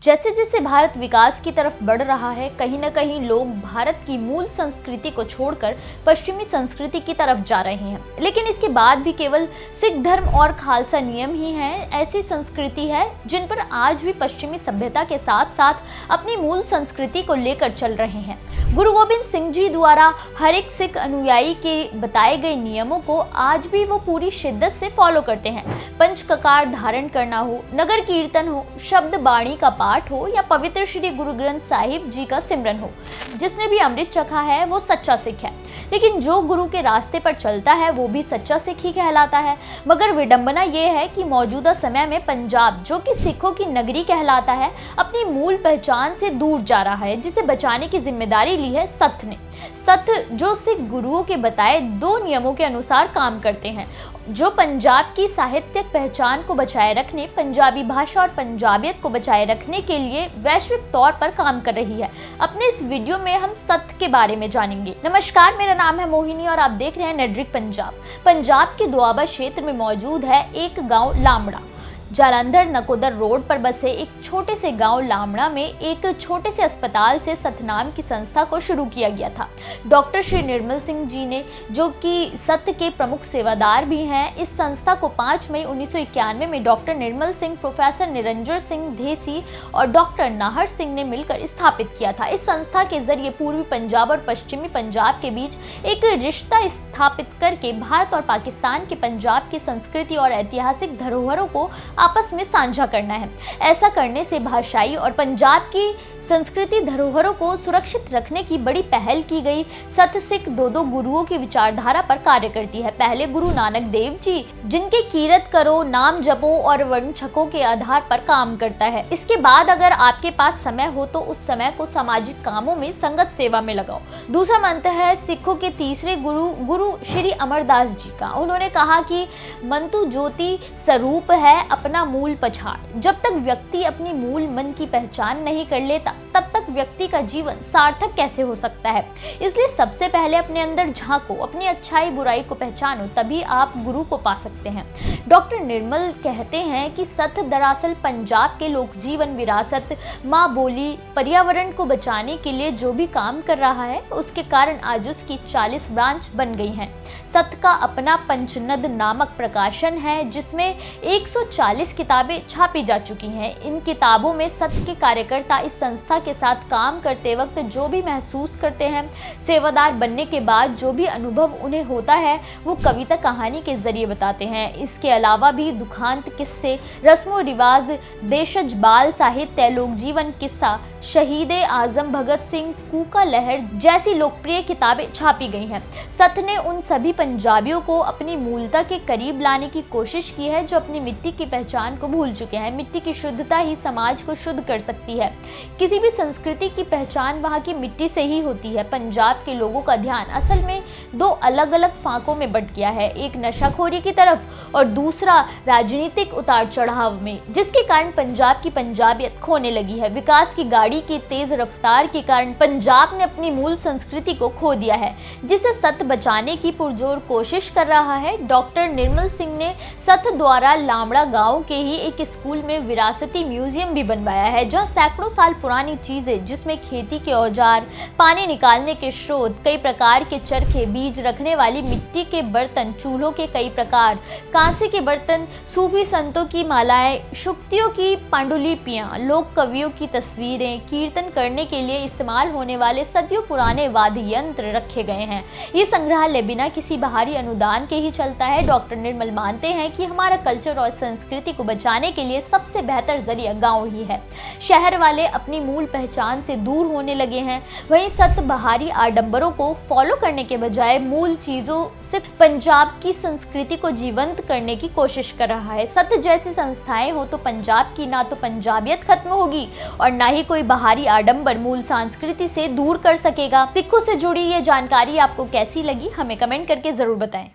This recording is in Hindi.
जैसे जैसे भारत विकास की तरफ बढ़ रहा है, कहीं ना कहीं लोग भारत की मूल संस्कृति को छोड़कर पश्चिमी संस्कृति की तरफ जा रहे हैं। लेकिन इसके बाद भी केवल सिख धर्म और खालसा नियम ही हैं ऐसी संस्कृति है जिन पर आज भी पश्चिमी सभ्यता के साथ साथ अपनी मूल संस्कृति को लेकर चल रहे हैं। गुरु गोविंद सिंह जी द्वारा हर एक सिख अनुयायी के बताए गए नियमों को आज भी वो पूरी शिद्दत से फॉलो करते हैं। पंच ककार धारण करना हो, नगर कीर्तन हो, शब्द बाणी का पाठ हो या पवित्र श्री गुरु ग्रंथ साहिब जी का सिमरन हो, जिसने भी अमृत चखा है वो सच्चा सिख है। लेकिन जो गुरु के रास्ते पर चलता है वो भी सच्चा सिख ही कहलाता है। मगर विडंबना ये है कि मौजूदा समय में पंजाब, जो कि सिखों की नगरी कहलाता है, अपनी मूल पहचान से दूर जा रहा है, जिसे बचाने की जिम्मेदारी ली है सत्थ ने। सत्थ जो सिख गुरुओं के बताए 2 नियमों के अनुसार काम करते हैं, जो पंजाब की साहित्यिक पहचान को बचाए रखने, पंजाबी भाषा और पंजाबियत को बचाए रखने के लिए वैश्विक तौर पर काम कर रही है। अपने इस वीडियो में हम सत्थ के बारे में जानेंगे। नमस्कार, मेरा नाम है मोहिनी और आप देख रहे हैं नेटड्रिक पंजाब। पंजाब के दोआबा क्षेत्र में मौजूद है एक गाँव लामड़ा। जालंधर नकोदर रोड पर बसे एक छोटे से गांव लामड़ा में एक छोटे से अस्पताल से सत्थ नाम की संस्था को शुरू किया गया था। डॉक्टर श्री निर्मल सिंह जी ने, जो कि सत्थ के प्रमुख सेवादार भी हैं, इस संस्था को 5 मई 1991 में डॉक्टर निर्मल सिंह, प्रोफेसर निरंजन सिंह धेसी और डॉक्टर नाहर सिंह ने मिलकर स्थापित किया था। इस संस्था के जरिए पूर्वी पंजाब और पश्चिमी पंजाब के बीच एक रिश्ता स्थापित करके भारत और पाकिस्तान के पंजाब की संस्कृति और ऐतिहासिक धरोहरों को आपस में साझा करना है। ऐसा करने से भाषाई और पंजाब की संस्कृति धरोहरों को सुरक्षित रखने की बड़ी पहल की गई। सत्थ सिख 2 गुरुओं की विचारधारा पर कार्य करती है। पहले गुरु नानक देव जी, जिनके कीरत करो, नाम जपो और वर्ण छको के आधार पर काम करता है। इसके बाद अगर आपके पास समय हो तो उस समय को सामाजिक कामों में, संगत सेवा में लगाओ। दूसरा मंत्र है सिखों के तीसरे गुरु श्री अमरदास जी का। उन्होंने कहा कि मन तू ज्योति स्वरूप है, अपना मूल पछाड़। जब तक व्यक्ति अपनी मूल मन की पहचान नहीं कर लेता, तब तक व्यक्ति का जीवन सार्थक कैसे हो सकता है। इसलिए सबसे पहले अपने अंदर झांको, अपनी अच्छाई बुराई को पहचानो, तभी आप गुरु को पा सकते हैं। डॉक्टर निर्मल कहते हैं कि सत्थ दरअसल पंजाब के लोक जीवन, विरासत, माँ बोली, पर्यावरण को बचाने के लिए जो भी काम कर रहा है, उसके कारण आज उसकी 40 ब्रांच बन गई हैं। सत्थ का अपना पंचनद नामक प्रकाशन है, जिसमें 140 किताबें छापी जा चुकी हैं। इन किताबों में सत्थ के कार्यकर्ता इस संस्था के साथ काम करते वक्त जो भी महसूस करते हैं, सेवादार बनने के बाद जो भी अनुभव उन्हें होता है, वो कविता कहानी के जरिए बताते हैं। इसके अलावा भी दुखांत किस्से, रस्मों रिवाज, देशज बाल साहित्य, लोक जीवन किस्सा, शहीदे आजम भगत सिंह, कूका लहर जैसी लोकप्रिय किताबें छापी गई हैं। सत्थ ने उन सभी पंजाबियों को अपनी मूलता के करीब लाने की कोशिश की है जो अपनी मिट्टी की पहचान को भूल चुके हैं। मिट्टी की शुद्धता ही समाज को शुद्ध कर सकती है। किसी भी संस्कृति की पहचान वहाँ की मिट्टी से ही होती है। पंजाब के लोगों का ध्यान असल में 2 अलग अलग फांकों में बंट गया है, एक नशाखोरी की तरफ और दूसरा राजनीतिक उतार चढ़ाव में, जिसके कारण पंजाब की पंजाबियत खोने लगी है। विकास की गाड़ी की तेज रफ्तार के कारण पंजाब ने अपनी मूल संस्कृति को खो दिया है, जिसे सत्थ बचाने की पुरजोर कोशिश कर रहा है। डॉक्टर निर्मल सिंह ने सत्थ द्वारा लामड़ा गांव के ही एक स्कूल में विरासती म्यूजियम भी बनवाया है, जहां सैकड़ों साल पुरानी चीजें, जिसमें खेती के औजार, पानी निकालने के स्रोत, कई प्रकार के चरखे, बीज रखने वाली मिट्टी के बर्तन, चूल्हों के कई प्रकार, कांसे के बर्तन, सूफी संतों की मालाएं, शुक्तियों की पांडुलिपियां, लोक कवियों की तस्वीरें, कीर्तन करने के लिए इस्तेमाल होने वाले सदियों पुराने वाद्य यंत्र रखे गए हैं। ये संग्रहालय बिना किसी बाहरी अनुदान के ही चलता है। डॉक्टर निर्मल मानते हैं कि हमारा कल्चर और संस्कृति को बचाने के लिए सबसे बेहतर जरिया गांव ही है। शहर वाले अपनी मूल पहचान से दूर होने लगे हैं। वहीं सत्थ बाहरी आडंबरों को फॉलो करने के बजाय मूल चीजों से पंजाब की संस्कृति को जीवंत करने की कोशिश कर रहा है। सत्थ जैसी संस्थाएं हो तो पंजाब की ना तो पंजाबियत खत्म होगी और ना ही कोई बाहरी आडंबर मूल संस्कृति से दूर कर सकेगा। सिखों से जुड़ी ये जानकारी आपको कैसी लगी, हमें कमेंट करके जरूर बताएं।